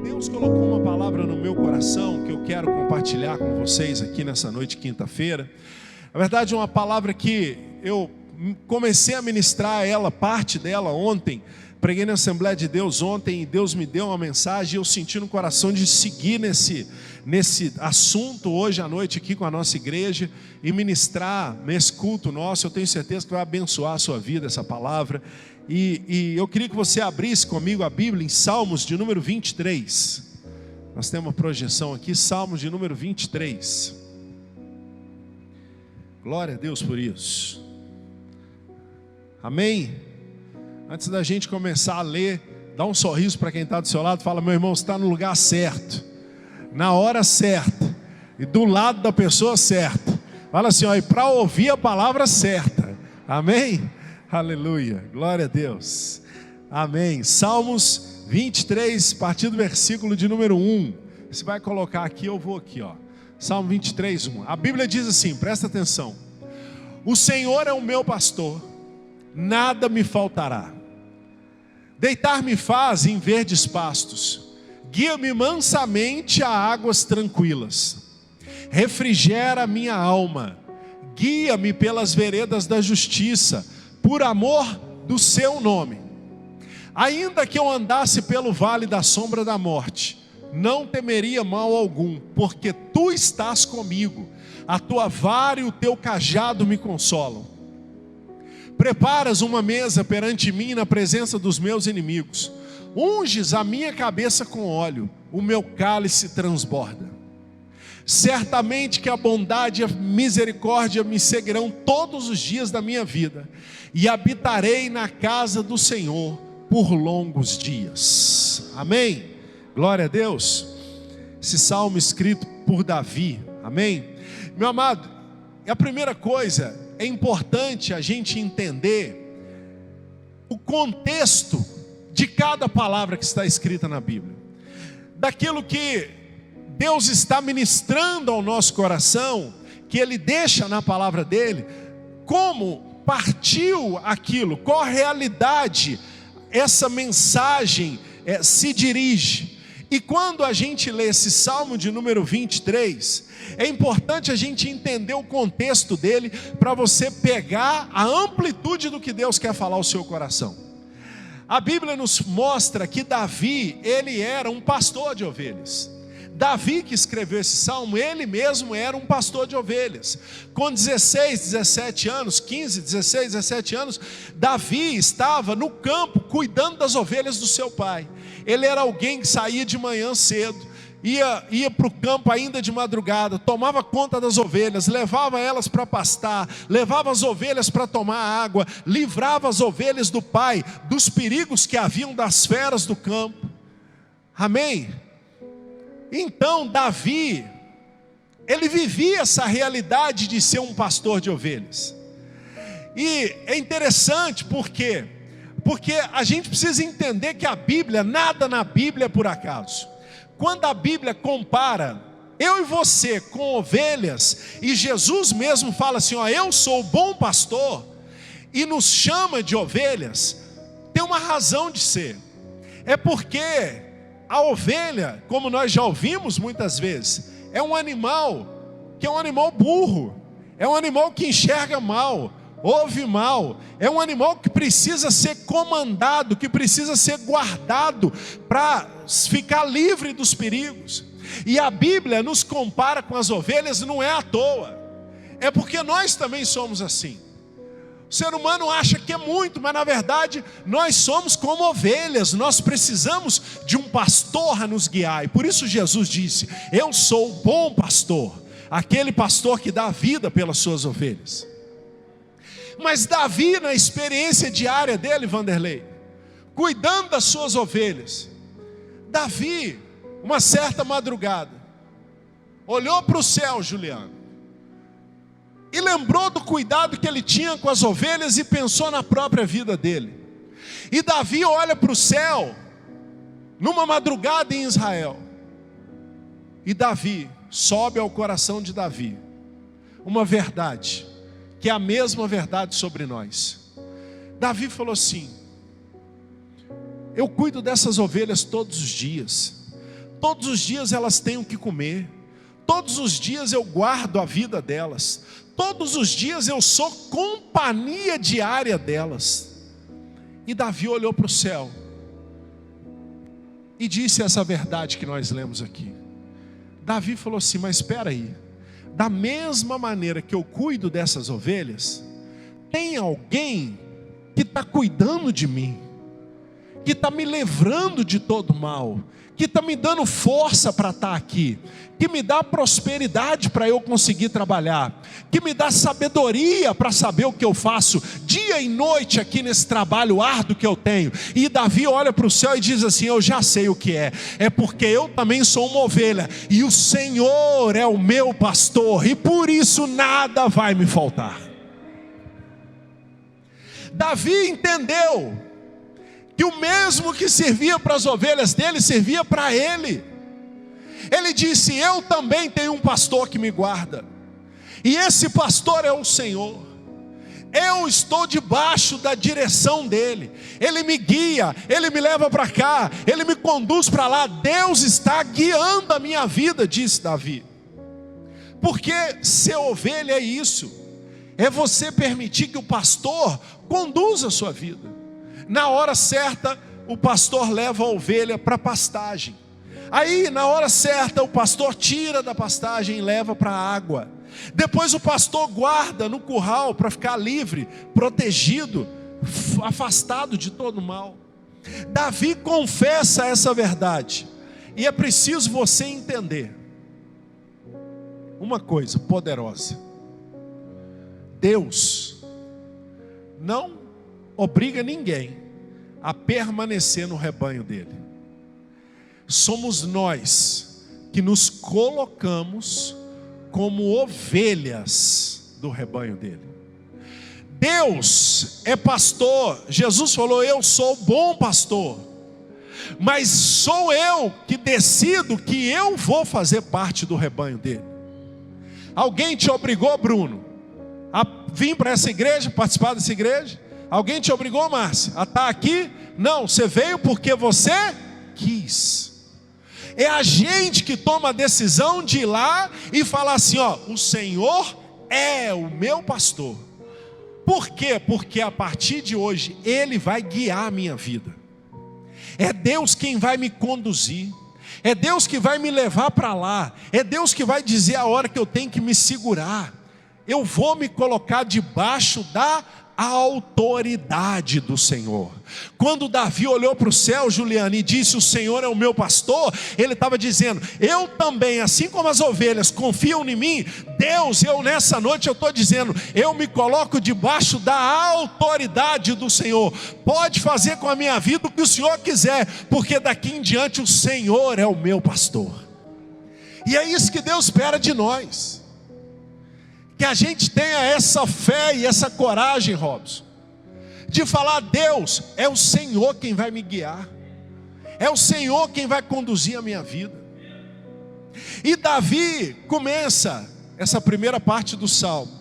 Deus colocou uma palavra no meu coração que eu quero compartilhar com vocês aqui nessa noite, quinta-feira. Na verdade, é uma palavra que eu comecei a ministrar ela, parte dela ontem. Preguei na Assembleia de Deus ontem e Deus me deu uma mensagem e eu senti no coração de seguir nesse assunto hoje à noite aqui com a nossa igreja e ministrar nesse culto nosso. Eu tenho certeza que vai abençoar a sua vida essa palavra. E eu queria que você abrisse comigo a Bíblia em Salmos de número 23. Nós temos uma projeção aqui, Salmos de número 23. Glória a Deus por isso. Amém? Antes da gente começar a ler, dá um sorriso para quem está do seu lado. Fala: meu irmão, você está no lugar certo, na hora certa e do lado da pessoa certa. Fala assim, ó, e para ouvir a palavra certa. Amém? Aleluia, glória a Deus. Amém. Salmos 23, a partir do versículo de número 1. Você vai colocar aqui, eu vou aqui, ó. Salmo 23, 1. A Bíblia diz assim, presta atenção: o Senhor é o meu pastor, nada me faltará. Deitar-me faz em verdes pastos, guia-me mansamente a águas tranquilas. Refrigera a minha alma, guia-me pelas veredas da justiça, por amor do seu nome. Ainda que eu andasse pelo vale da sombra da morte, não temeria mal algum, porque tu estás comigo, a tua vara e o teu cajado me consolam. Preparas uma mesa perante mim na presença dos meus inimigos. Unges a minha cabeça com óleo, o meu cálice transborda. Certamente que a bondade e a misericórdia me seguirão todos os dias da minha vida, e habitarei na casa do Senhor por longos dias. Amém? Glória a Deus. Esse salmo escrito por Davi. Amém? Meu amado, a primeira coisa, é importante a gente entender o contexto de cada palavra que está escrita na Bíblia, daquilo que Deus está ministrando ao nosso coração, que Ele deixa na palavra dEle, como partiu aquilo, qual a realidade essa mensagem se dirige. E quando a gente lê esse Salmo de número 23, é importante a gente entender o contexto dele, para você pegar a amplitude do que Deus quer falar ao seu coração. A Bíblia nos mostra que Davi, ele era um pastor de ovelhas. Davi, que escreveu esse salmo, ele mesmo era um pastor de ovelhas. Com 16, 17 anos, 15, 16, 17 anos, Davi estava no campo cuidando das ovelhas do seu pai. Ele era alguém que saía de manhã cedo, ia para o campo ainda de madrugada, tomava conta das ovelhas, levava elas para pastar, levava as ovelhas para tomar água, livrava as ovelhas do pai dos perigos que haviam das feras do campo. Amém? Então Davi, ele vivia essa realidade de ser um pastor de ovelhas. E é interessante porque a gente precisa entender que a Bíblia, nada na Bíblia é por acaso. Quando a Bíblia compara eu e você com ovelhas, e Jesus mesmo fala assim, ó, eu sou o bom pastor, e nos chama de ovelhas, tem uma razão de ser. É porque a ovelha, como nós já ouvimos muitas vezes, é um animal que é um animal burro, é um animal que enxerga mal, ouve mal, é um animal que precisa ser comandado, que precisa ser guardado para ficar livre dos perigos. E a Bíblia nos compara com as ovelhas, não é à toa, é porque nós também somos assim. O ser humano acha que é muito, mas na verdade nós somos como ovelhas, nós precisamos de um pastor a nos guiar. E por isso Jesus disse, eu sou o bom pastor, aquele pastor que dá a vida pelas suas ovelhas. Mas Davi, na experiência diária dele, Vanderlei, cuidando das suas ovelhas, Davi, uma certa madrugada, olhou para o céu, Juliano, e lembrou do cuidado que ele tinha com as ovelhas e pensou na própria vida dele. E Davi olha para o céu, numa madrugada em Israel, e Davi, sobe ao coração de Davi uma verdade: que é a mesma verdade sobre nós. Davi falou assim: eu cuido dessas ovelhas todos os dias. Todos os dias elas têm o que comer. Todos os dias eu guardo a vida delas. Todos os dias eu sou companhia diária delas. E Davi olhou para o céu e disse essa verdade que nós lemos aqui. Davi falou assim: mas espera aí, da mesma maneira que eu cuido dessas ovelhas, tem alguém que está cuidando de mim, que está me livrando de todo mal, que está me dando força para estar aqui, que me dá prosperidade para eu conseguir trabalhar, que me dá sabedoria para saber o que eu faço dia e noite aqui nesse trabalho árduo que eu tenho. E Davi olha para o céu e diz assim: eu já sei o que é porque eu também sou uma ovelha, e o Senhor é o meu pastor, e por isso nada vai me faltar. Davi entendeu que o mesmo que servia para as ovelhas dele, servia para ele. Ele disse: eu também tenho um pastor que me guarda, e esse pastor é o Senhor. Eu estou debaixo da direção dele. Ele me guia, ele me leva para cá, ele me conduz para lá. Deus está guiando a minha vida, disse Davi. Porque ser ovelha é isso, é você permitir que o pastor conduza a sua vida. Na hora certa, o pastor leva a ovelha para a pastagem. Aí, na hora certa, o pastor tira da pastagem e leva para a água. Depois o pastor guarda no curral para ficar livre, protegido, afastado de todo mal. Davi confessa essa verdade. E é preciso você entender uma coisa poderosa: Deus não obriga ninguém a permanecer no rebanho dele. Somos nós que nos colocamos como ovelhas do rebanho dele. Deus é pastor. Jesus falou: eu sou o bom pastor. Mas sou eu que decido que eu vou fazer parte do rebanho dele. Alguém te obrigou, Bruno, a vir para essa igreja, participar dessa igreja? Alguém te obrigou, Márcia, a estar aqui? Não, você veio porque você quis. É a gente que toma a decisão de ir lá e falar assim: ó, o Senhor é o meu pastor. Por quê? Porque a partir de hoje Ele vai guiar a minha vida. É Deus quem vai me conduzir. É Deus que vai me levar para lá. É Deus que vai dizer a hora que eu tenho que me segurar. Eu vou me colocar debaixo da autoridade do Senhor. Quando Davi olhou para o céu, Juliana, e disse: o Senhor é o meu pastor, ele estava dizendo: eu também, assim como as ovelhas confiam em mim, Deus, nessa noite eu estou dizendo: eu me coloco debaixo da autoridade do Senhor. Pode fazer com a minha vida o que o Senhor quiser, porque daqui em diante o Senhor é o meu pastor. E é isso que Deus espera de nós, que a gente tenha essa fé e essa coragem, Robson, de falar: Deus, é o Senhor quem vai me guiar, é o Senhor quem vai conduzir a minha vida. E Davi começa essa primeira parte do Salmo,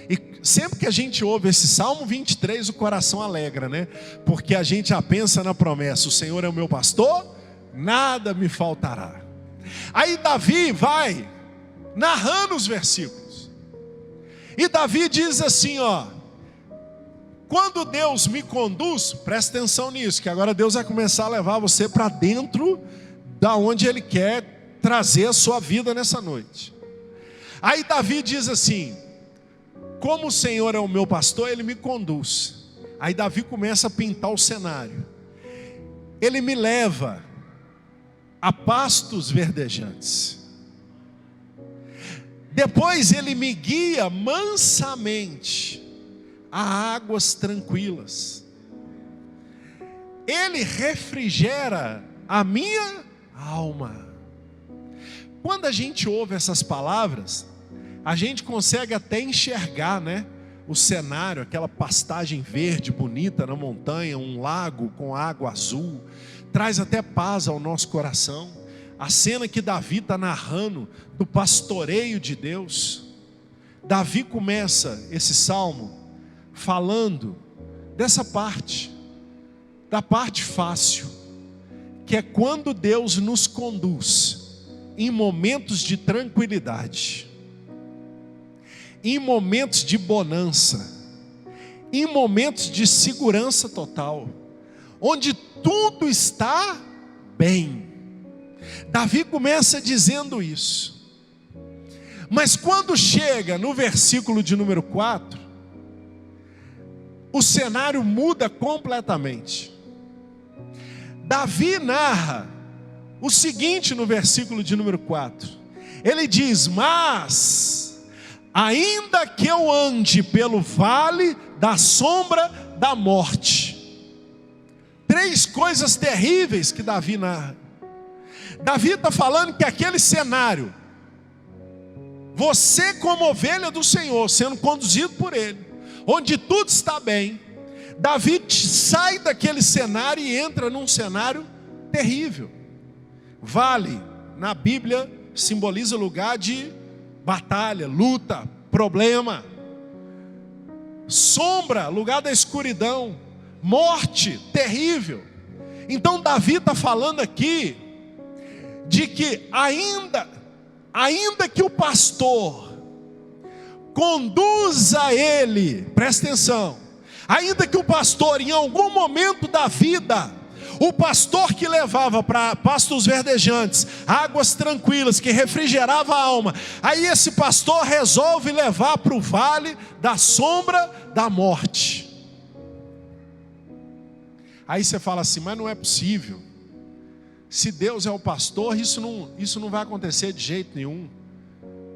e sempre que a gente ouve esse Salmo 23, o coração alegra, né? Porque a gente já pensa na promessa: o Senhor é o meu pastor, nada me faltará. Aí Davi vai narrando os versículos. E Davi diz assim, ó: quando Deus me conduz, presta atenção nisso, que agora Deus vai começar a levar você para dentro da onde Ele quer trazer a sua vida nessa noite. Aí Davi diz assim: como o Senhor é o meu pastor, Ele me conduz. Aí Davi começa a pintar o cenário. Ele me leva a pastos verdejantes. Depois Ele me guia mansamente a águas tranquilas. Ele refrigera a minha alma. Quando a gente ouve essas palavras, a gente consegue até enxergar, né, o cenário, aquela pastagem verde bonita na montanha, um lago com água azul, traz até paz ao nosso coração. A cena que Davi está narrando do pastoreio de Deus. Davi começa esse salmo falando dessa parte, da parte fácil, que é quando Deus nos conduz em momentos de tranquilidade, em momentos de bonança, em momentos de segurança total, onde tudo está bem. Davi começa dizendo isso. Mas quando chega no versículo de número 4, o cenário muda completamente. Davi narra o seguinte no versículo de número 4. Ele diz: mas, ainda que eu ande pelo vale da sombra da morte. 3 coisas terríveis que Davi narra. Davi está falando que aquele cenário, você como ovelha do Senhor, sendo conduzido por Ele, onde tudo está bem, Davi sai daquele cenário e entra num cenário terrível. Vale, na Bíblia, simboliza lugar de batalha, luta, problema. Sombra, lugar da escuridão. Morte, terrível. Então Davi está falando aqui de que ainda que o pastor conduza ele, presta atenção, ainda que o pastor em algum momento da vida, o pastor que levava para pastos verdejantes, águas tranquilas, que refrigerava a alma, aí esse pastor resolve levar para o vale da sombra da morte. Aí você fala assim, mas não é possível. Se Deus é o pastor, isso não vai acontecer de jeito nenhum.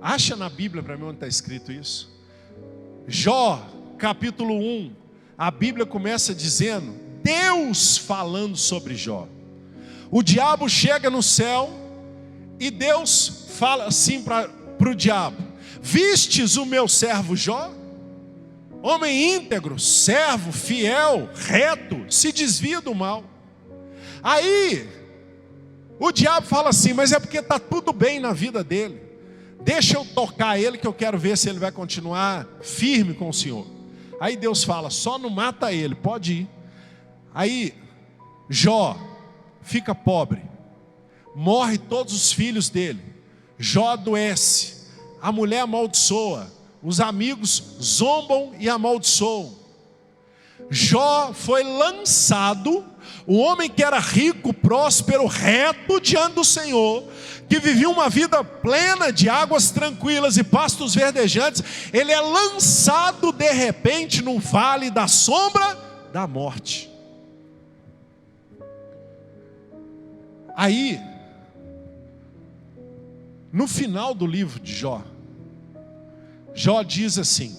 Acha na Bíblia para mim onde está escrito isso. Jó, capítulo 1, a Bíblia começa dizendo, Deus falando sobre Jó. O diabo chega no céu e Deus fala assim para o diabo: vistes o meu servo Jó? Homem íntegro, servo, fiel, reto, se desvia do mal. Aí o diabo fala assim, mas é porque está tudo bem na vida dele. Deixa eu tocar ele que eu quero ver se ele vai continuar firme com o Senhor. Aí Deus fala, só não mata ele, pode ir. Aí Jó fica pobre, morre todos os filhos dele, Jó adoece, a mulher amaldiçoa, os amigos zombam e amaldiçoam. Jó foi lançado, o homem que era rico, próspero, reto diante do Senhor, que vivia uma vida plena de águas tranquilas e pastos verdejantes, ele é lançado de repente no vale da sombra da morte. Aí, no final do livro de Jó, Jó diz assim,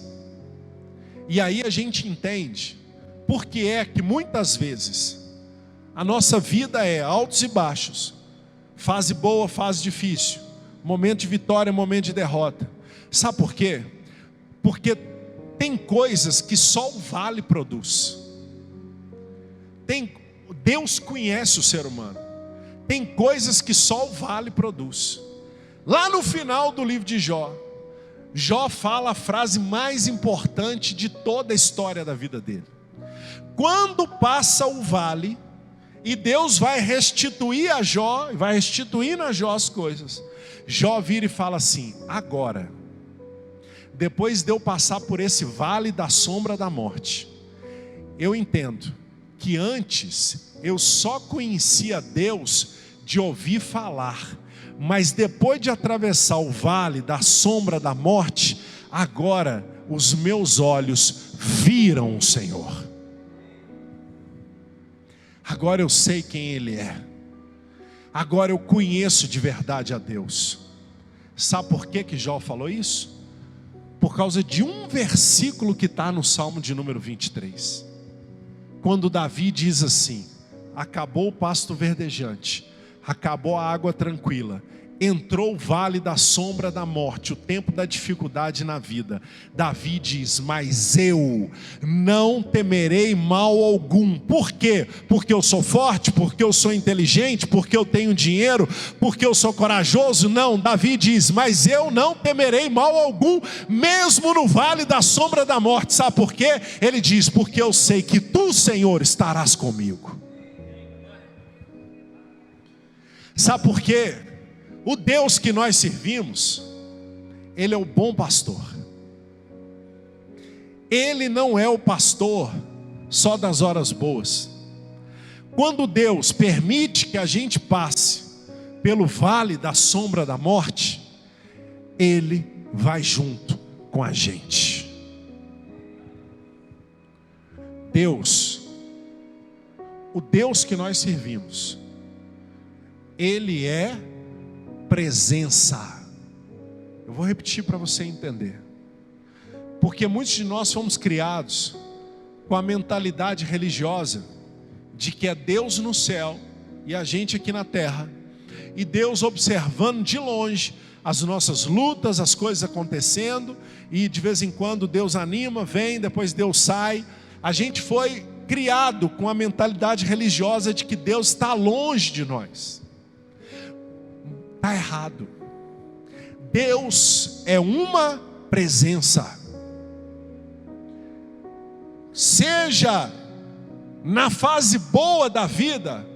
e aí a gente entende porque é que muitas vezes a nossa vida é altos e baixos, fase boa, fase difícil, momento de vitória, momento de derrota. Sabe por quê? Porque tem coisas que só o vale produz. Deus conhece o ser humano. Tem coisas que só o vale produz. Lá no final do livro de Jó, Jó fala a frase mais importante de toda a história da vida dele. Quando passa o vale, e Deus vai restituir a Jó, vai restituindo a Jó as coisas, Jó vira e fala assim, agora, depois de eu passar por esse vale da sombra da morte, eu entendo que antes eu só conhecia Deus de ouvir falar, mas depois de atravessar o vale da sombra da morte, agora os meus olhos viram o Senhor. Agora eu sei quem Ele é. Agora eu conheço de verdade a Deus. Sabe por que Jó falou isso? Por causa de um versículo que está no Salmo de número 23. Quando Davi diz assim, acabou o pasto verdejante, acabou a água tranquila, entrou o vale da sombra da morte, o tempo da dificuldade na vida. Davi diz: mas eu não temerei mal algum. Por quê? Porque eu sou forte, porque eu sou inteligente, porque eu tenho dinheiro, porque eu sou corajoso? Não, Davi diz: mas eu não temerei mal algum, mesmo no vale da sombra da morte. Sabe por quê? Ele diz: porque eu sei que tu, Senhor, estarás comigo. Sabe por quê? O Deus que nós servimos, Ele é o bom pastor. Ele não é o pastor só das horas boas. Quando Deus permite que a gente passe pelo vale da sombra da morte, Ele vai junto com a gente. Deus, o Deus que nós servimos, Ele é presença. Eu vou repetir para você entender. Porque muitos de nós fomos criados com a mentalidade religiosa de que é Deus no céu e a gente aqui na terra, e Deus observando de longe as nossas lutas, as coisas acontecendo, e de vez em quando Deus anima, vem, depois Deus sai. A gente foi criado com a mentalidade religiosa de que Deus está longe de nós. Está errado. Deus é uma presença. Seja na fase boa da vida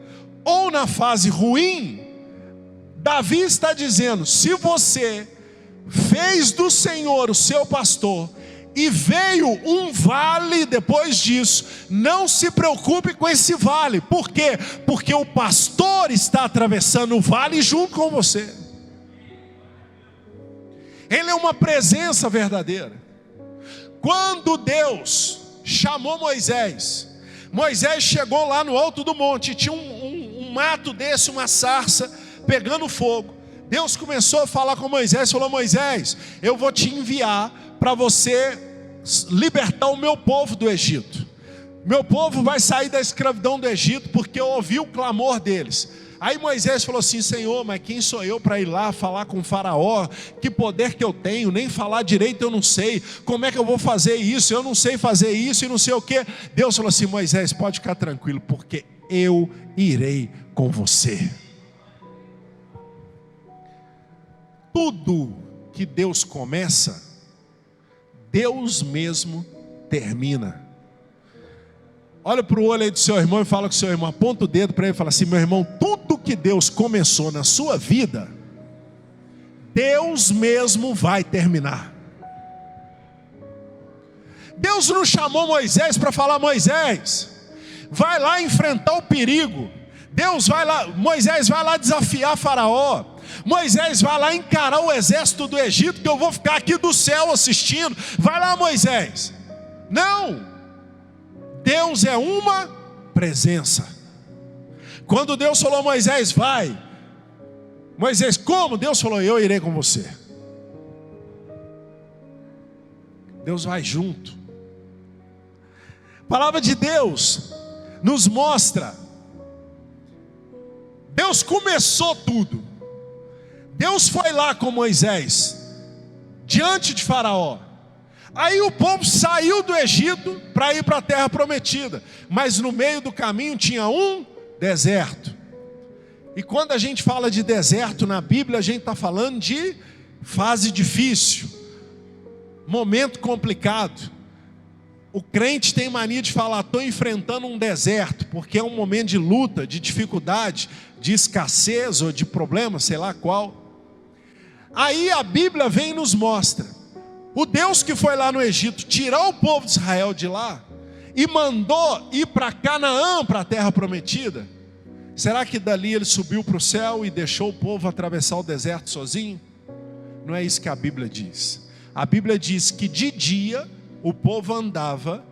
ou na fase ruim, Davi está dizendo: se você fez do Senhor o seu pastor e veio um vale depois disso, não se preocupe com esse vale. Por quê? Porque o pastor está atravessando o vale junto com você. Ele é uma presença verdadeira. Quando Deus chamou Moisés, Moisés chegou lá no alto do monte, tinha um mato desse, uma sarça pegando fogo. Deus começou a falar com Moisés, falou: Moisés, eu vou te enviar para você libertar o meu povo do Egito. Meu povo vai sair da escravidão do Egito, porque eu ouvi o clamor deles. Aí Moisés falou assim: Senhor, mas quem sou eu para ir lá falar com o faraó? Que poder que eu tenho? Nem falar direito eu não sei. Como é que eu vou fazer isso? Eu não sei fazer isso e não sei o que. Deus falou assim: Moisés, pode ficar tranquilo, porque eu irei com você. Tudo que Deus começa, Deus mesmo termina. Olha para o olho aí do seu irmão e fala com o seu irmão, aponta o dedo para ele e fala assim: meu irmão, tudo que Deus começou na sua vida, Deus mesmo vai terminar. Deus não chamou Moisés para falar: Moisés, vai lá enfrentar o perigo. Deus vai lá, Moisés vai lá desafiar Faraó. Moisés vai lá encarar o exército do Egito, que eu vou ficar aqui do céu assistindo. Vai lá, Moisés. Não. Deus é uma presença. Quando Deus falou: Moisés, vai. Moisés, como? Deus falou: eu irei com você. Deus vai junto. A palavra de Deus nos mostra, Deus começou tudo. Deus foi lá com Moisés, diante de Faraó. Aí o povo saiu do Egito para ir para a terra prometida. Mas no meio do caminho tinha um deserto. E quando a gente fala de deserto na Bíblia, a gente está falando de fase difícil, momento complicado. O crente tem mania de falar: estou enfrentando um deserto, porque é um momento de luta, de dificuldade, de escassez ou de problema, sei lá qual. Aí a Bíblia vem e nos mostra o Deus que foi lá no Egito tirar o povo de Israel de lá e mandou ir para Canaã, para a terra prometida. Será que dali ele subiu para o céu e deixou o povo atravessar o deserto sozinho? Não é isso que a Bíblia diz. A Bíblia diz que de dia o povo andava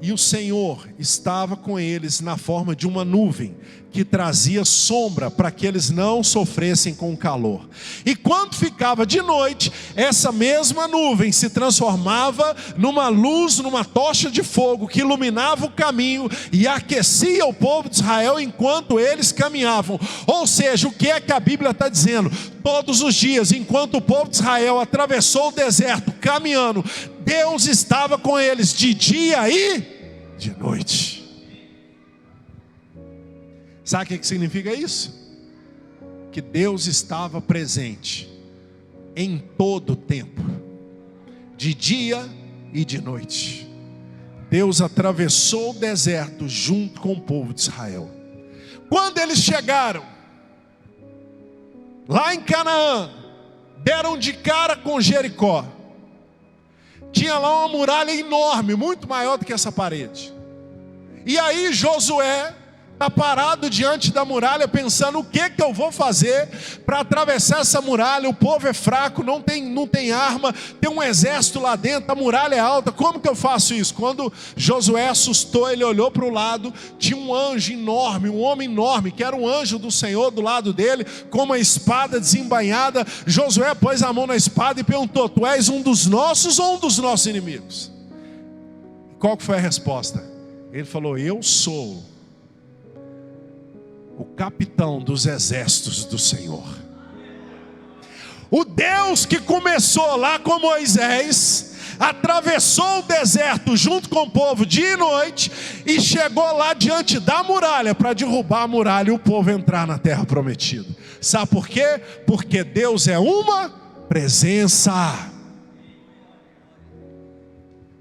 e o Senhor estava com eles na forma de uma nuvem, que trazia sombra para que eles não sofressem com o calor. E quando ficava de noite, essa mesma nuvem se transformava numa luz, numa tocha de fogo que iluminava o caminho e aquecia o povo de Israel enquanto eles caminhavam. Ou seja, o que é que a Bíblia está dizendo? Todos os dias, enquanto o povo de Israel atravessou o deserto caminhando, Deus estava com eles de dia e de noite. Sabe o que significa isso? Que Deus estava presente em todo o tempo, de dia e de noite. Deus atravessou o deserto junto com o povo de Israel. Quando eles chegaram lá em Canaã, deram de cara com Jericó. Tinha lá uma muralha enorme, muito maior do que essa parede. E aí Josué está parado diante da muralha pensando: o que eu vou fazer para atravessar essa muralha? O povo é fraco, não tem arma, tem um exército lá dentro, a muralha é alta, como que eu faço isso? Quando Josué assustou, ele olhou para o lado, tinha um anjo enorme, um homem enorme, que era um anjo do Senhor do lado dele, com uma espada desembainhada. Josué pôs a mão na espada e perguntou: tu és um dos nossos ou um dos nossos inimigos? Qual que foi a resposta? Ele falou: eu sou o capitão dos exércitos do Senhor. O Deus que começou lá com Moisés, atravessou o deserto junto com o povo dia e noite, e chegou lá diante da muralha para derrubar a muralha e o povo entrar na terra prometida. Sabe por quê? Porque Deus é uma presença.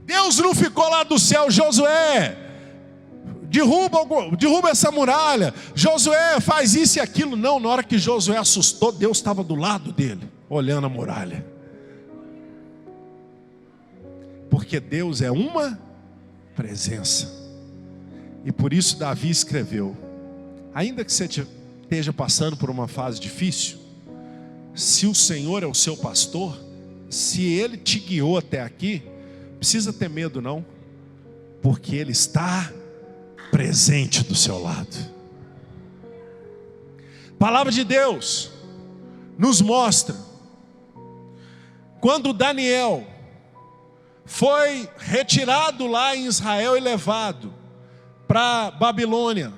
Deus não ficou lá do céu: Josué, derruba essa muralha, Josué faz isso e aquilo. Não, na hora que Josué assustou, Deus estava do lado dele, olhando a muralha. Porque Deus é uma presença. E por isso Davi escreveu: ainda que você esteja passando por uma fase difícil, se o Senhor é o seu pastor, se Ele te guiou até aqui, não precisa ter medo não, porque Ele está presente do seu lado. A palavra de Deus nos mostra quando Daniel foi retirado lá em Israel e levado para Babilônia,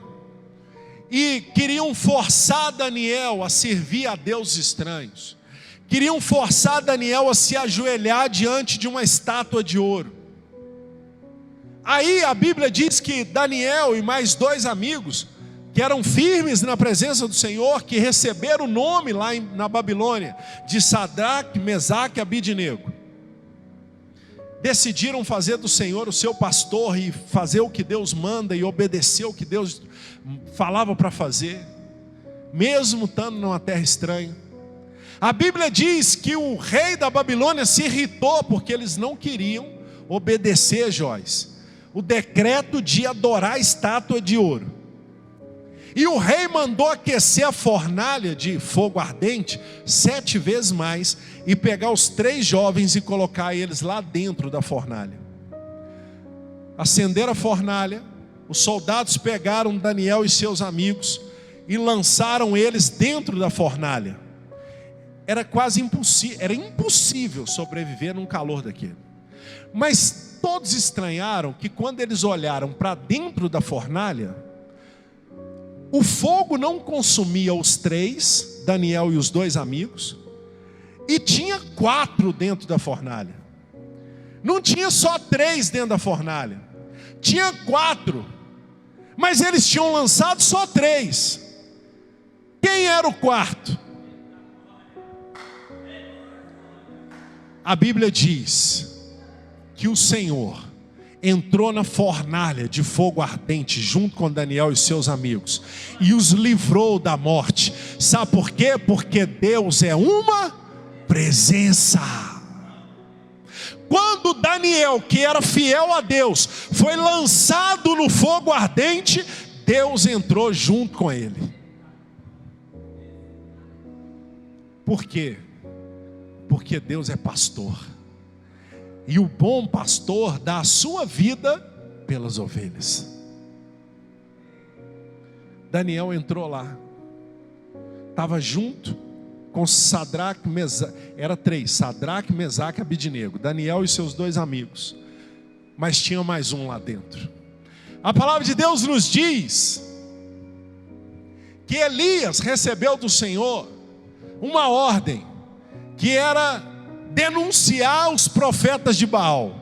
e queriam forçar Daniel a servir a deuses estranhos, queriam forçar Daniel a se ajoelhar diante de uma estátua de ouro. Aí a Bíblia diz que Daniel e mais 2 amigos, que eram firmes na presença do Senhor, que receberam o nome lá na Babilônia, de Sadraque, Mesaque e Abidnego, decidiram fazer do Senhor o seu pastor e fazer o que Deus manda e obedecer o que Deus falava para fazer, mesmo estando numa terra estranha. A Bíblia diz que o rei da Babilônia se irritou porque eles não queriam obedecer, Joyce, o decreto de adorar a estátua de ouro. E o rei mandou aquecer a fornalha de fogo ardente 7 vezes mais, e pegar os 3 jovens e colocar eles lá dentro da fornalha. Acenderam a fornalha, os soldados pegaram Daniel e seus amigos e lançaram eles dentro da fornalha. Era quase impossível, era impossível sobreviver num calor daquele. Mas todos estranharam que quando eles olharam para dentro da fornalha, o fogo não consumia os 3, Daniel e os 2 amigos, e tinha 4 dentro da fornalha. Não tinha só 3 dentro da fornalha, tinha 4, mas eles tinham lançado só 3. Quem era o 4? A Bíblia diz que o Senhor entrou na fornalha de fogo ardente junto com Daniel e seus amigos e os livrou da morte. Sabe por quê? Porque Deus é uma presença. Quando Daniel, que era fiel a Deus, foi lançado no fogo ardente, Deus entrou junto com ele. Por quê? Porque Deus é pastor, e o bom pastor dá a sua vida pelas ovelhas. Daniel entrou lá, estava junto com Sadraque, Mesaque, era 3, Sadraque, Mesaque e Abidnego, Daniel e seus 2 amigos, mas tinha mais um lá dentro. A palavra de Deus nos diz que Elias recebeu do Senhor uma ordem, que era denunciar os profetas de Baal.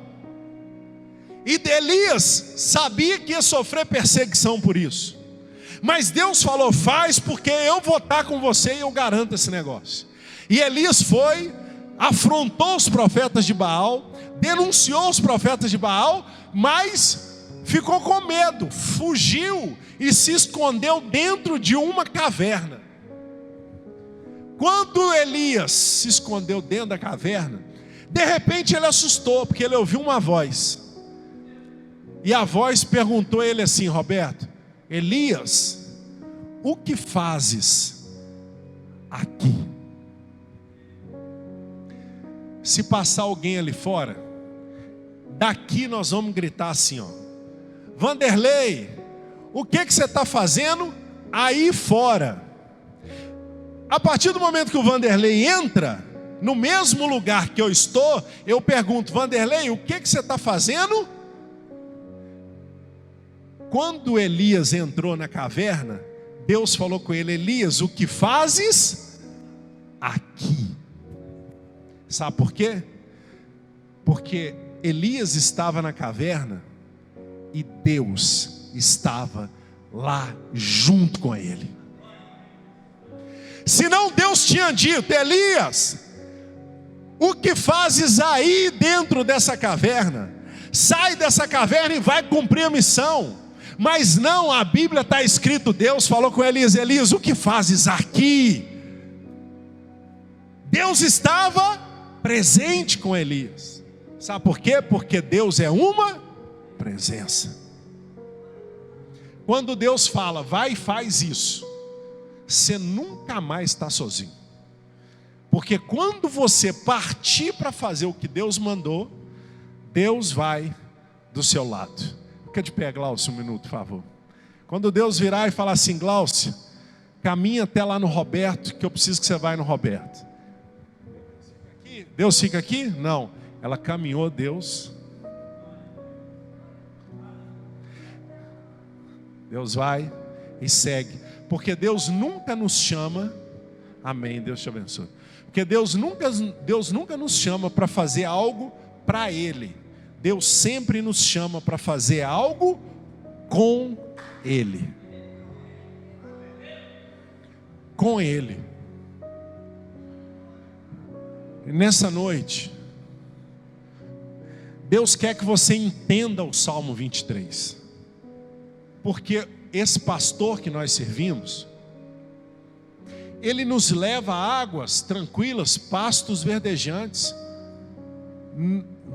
E Elias sabia que ia sofrer perseguição por isso. Mas Deus falou: faz, porque eu vou estar com você e eu garanto esse negócio. E Elias foi, afrontou os profetas de Baal, denunciou os profetas de Baal, mas ficou com medo, fugiu e se escondeu dentro de uma caverna. Quando Elias se escondeu dentro da caverna, de repente ele assustou, porque ele ouviu uma voz. E a voz perguntou a ele assim: Roberto, Elias, o que fazes aqui? Se passar alguém ali fora, daqui nós vamos gritar assim, ó: Vanderlei, o que você está fazendo aí fora? A partir do momento que o Vanderlei entra no mesmo lugar que eu estou, eu pergunto: Vanderlei, o que você está fazendo? Quando Elias entrou na caverna, Deus falou com ele: Elias, o que fazes aqui? Sabe por quê? Porque Elias estava na caverna e Deus estava lá junto com ele. Senão Deus tinha dito: Elias, o que fazes aí dentro dessa caverna? Sai dessa caverna e vai cumprir a missão. Mas não, a Bíblia está escrito, Deus falou com Elias: Elias, o que fazes aqui? Deus estava presente com Elias. Sabe por quê? Porque Deus é uma presença. Quando Deus fala: vai e faz isso, você nunca mais está sozinho. Porque quando você partir para fazer o que Deus mandou, Deus vai do seu lado. Fica de pé, Glaucio, um minuto, por favor. Quando Deus virar e falar assim: Glaucio, caminha até lá no Roberto, que eu preciso que você vá no Roberto. Deus fica aqui? Não. Ela caminhou, Deus vai e segue. Porque Deus nunca nos chama, amém, Deus te abençoe. Porque Deus nunca nos chama para fazer algo para Ele. Deus sempre nos chama para fazer algo com Ele. Com Ele. E nessa noite, Deus quer que você entenda o Salmo 23. Porque esse pastor que nós servimos, ele nos leva a águas tranquilas, pastos verdejantes,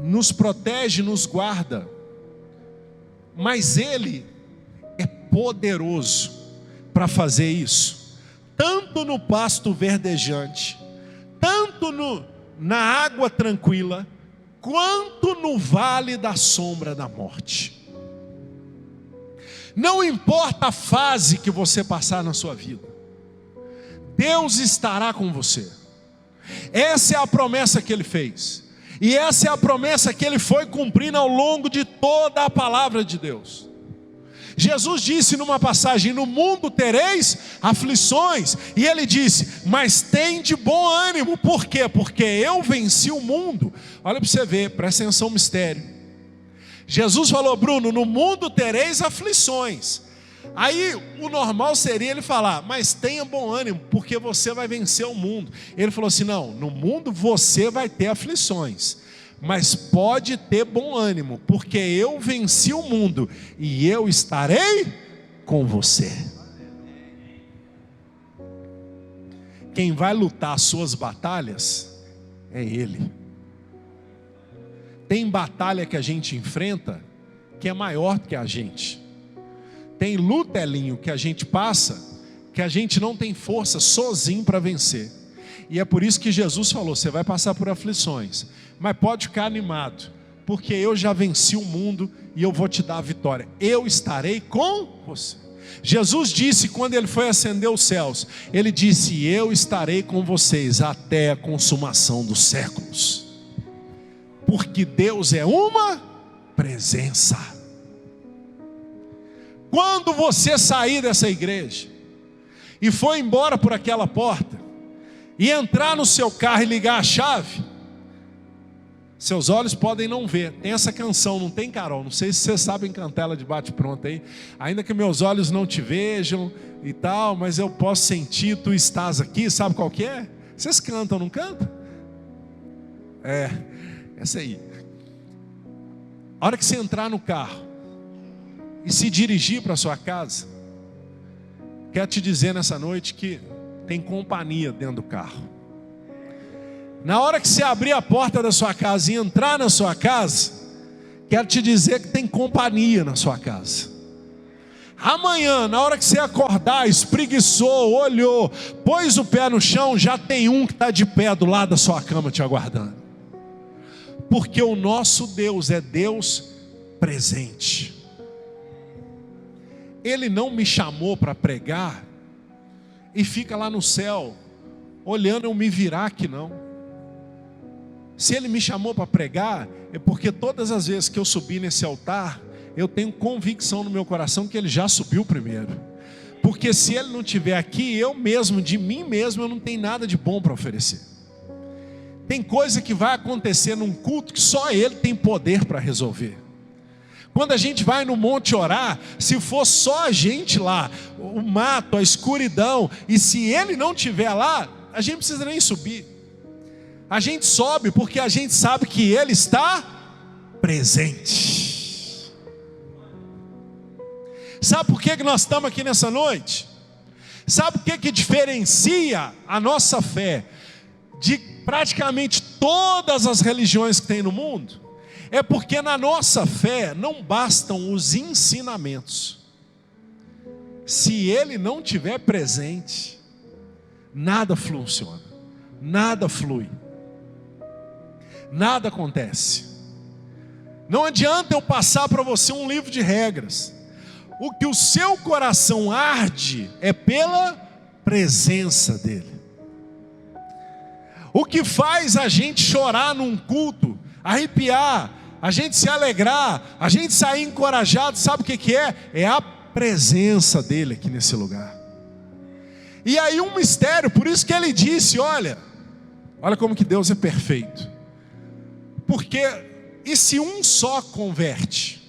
nos protege, nos guarda, mas Ele é poderoso para fazer isso, tanto no pasto verdejante, tanto na água tranquila, quanto no vale da sombra da morte. Não importa a fase que você passar na sua vida, Deus estará com você. Essa é a promessa que Ele fez. E essa é a promessa que Ele foi cumprindo ao longo de toda a palavra de Deus. Jesus disse numa passagem: no mundo tereis aflições. E Ele disse: mas tem de bom ânimo. Por quê? Porque eu venci o mundo. Olha para você ver, presta atenção no mistério. Jesus falou: Bruno, no mundo tereis aflições. Aí o normal seria ele falar: mas tenha bom ânimo, porque você vai vencer o mundo. Ele falou assim: não, no mundo você vai ter aflições, mas pode ter bom ânimo, porque eu venci o mundo e eu estarei com você. Quem vai lutar as suas batalhas é Ele. Tem batalha que a gente enfrenta que é maior do que a gente. Tem luta, Elinho, que a gente passa, que a gente não tem força sozinho para vencer. E é por isso que Jesus falou: você vai passar por aflições, mas pode ficar animado, porque eu já venci o mundo e eu vou te dar a vitória. Eu estarei com você. Jesus disse quando ele foi ascender os céus, ele disse: eu estarei com vocês até a consumação dos séculos. Porque Deus é uma presença. Quando você sair dessa igreja e for embora por aquela porta e entrar no seu carro e ligar a chave, seus olhos podem não ver. Tem essa canção, não tem, Carol? Não sei se vocês sabem cantar ela de bate-pronto aí. Ainda que meus olhos não te vejam e tal, mas eu posso sentir, tu estás aqui. Sabe qual que é? Vocês cantam, não cantam? É, essa aí. A hora que você entrar no carro e se dirigir para a sua casa, quero te dizer nessa noite que tem companhia dentro do carro. Na hora que você abrir a porta da sua casa e entrar na sua casa, quero te dizer que tem companhia na sua casa. Amanhã, na hora que você acordar, espreguiçou, olhou, pôs o pé no chão, já tem um que está de pé do lado da sua cama te aguardando. Porque o nosso Deus é Deus presente. Ele não me chamou para pregar e fica lá no céu olhando eu me virar aqui, não. Se ele me chamou para pregar, é porque todas as vezes que eu subi nesse altar, eu tenho convicção no meu coração que ele já subiu primeiro. Porque se ele não estiver aqui, eu mesmo, de mim mesmo, eu não tenho nada de bom para oferecer. Tem coisa que vai acontecer num culto que só ele tem poder para resolver. Quando a gente vai no monte orar, se for só a gente lá, o mato, a escuridão, e se ele não estiver lá, a gente não precisa nem subir. A gente sobe porque a gente sabe que ele está presente. Sabe por que nós estamos aqui nessa noite? Sabe o que diferencia a nossa fé de praticamente todas as religiões que tem no mundo? É porque na nossa fé não bastam os ensinamentos. Se ele não estiver presente, nada funciona, nada flui, nada acontece. Não adianta eu passar para você um livro de regras. O que o seu coração arde é pela presença dele. O que faz a gente chorar num culto, arrepiar, a gente se alegrar, a gente sair encorajado, sabe o que é? É a presença dele aqui nesse lugar. E aí um mistério, por isso que ele disse, olha como que Deus é perfeito. Porque, e se um só converte?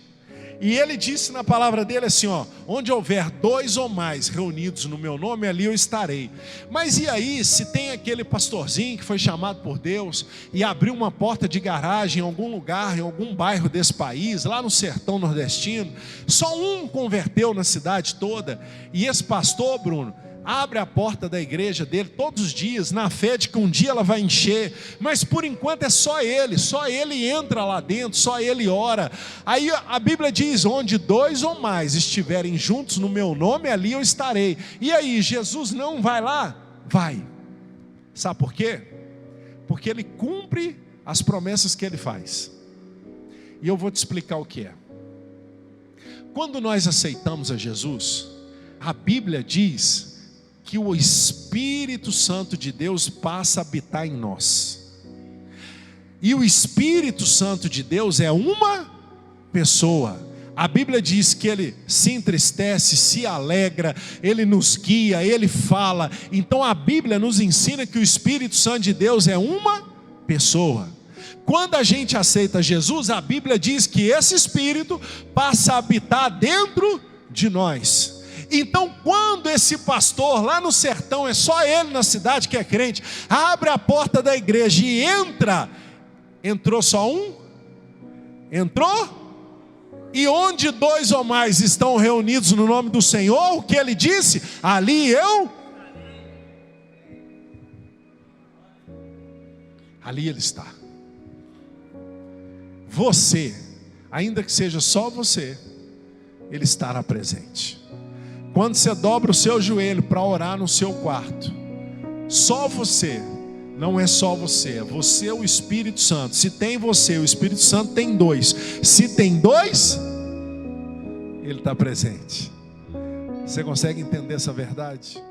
E ele disse na palavra dele assim, onde houver 2 ou mais reunidos no meu nome, ali eu estarei. Mas e aí, se tem aquele pastorzinho que foi chamado por Deus e abriu uma porta de garagem em algum lugar, em algum bairro desse país, lá no sertão nordestino, só um converteu na cidade toda, e esse pastor, Bruno, abre a porta da igreja dele todos os dias, na fé de que um dia ela vai encher, mas por enquanto é só ele entra lá dentro, só ele ora. Aí a Bíblia diz, onde 2 ou mais estiverem juntos no meu nome, ali eu estarei. E aí, Jesus não vai lá? Vai. Sabe por quê? Porque ele cumpre as promessas que ele faz. E eu vou te explicar o que é. Quando nós aceitamos a Jesus, a Bíblia diz que o Espírito Santo de Deus passa a habitar em nós. E o Espírito Santo de Deus é uma pessoa. A Bíblia diz que ele se entristece, se alegra, ele nos guia, ele fala. Então a Bíblia nos ensina que o Espírito Santo de Deus é uma pessoa. Quando a gente aceita Jesus, a Bíblia diz que esse Espírito passa a habitar dentro de nós. Então quando esse pastor lá no sertão, é só ele na cidade que é crente, abre a porta da igreja e entrou só um? Entrou? E onde 2 ou mais estão reunidos no nome do Senhor, o que ele disse? Ali ele está. Você, ainda que seja só você, ele estará presente. Quando você dobra o seu joelho para orar no seu quarto, só você, não é só você, é você, o Espírito Santo. Se tem você, o Espírito Santo tem 2. Se tem 2, ele está presente. Você consegue entender essa verdade?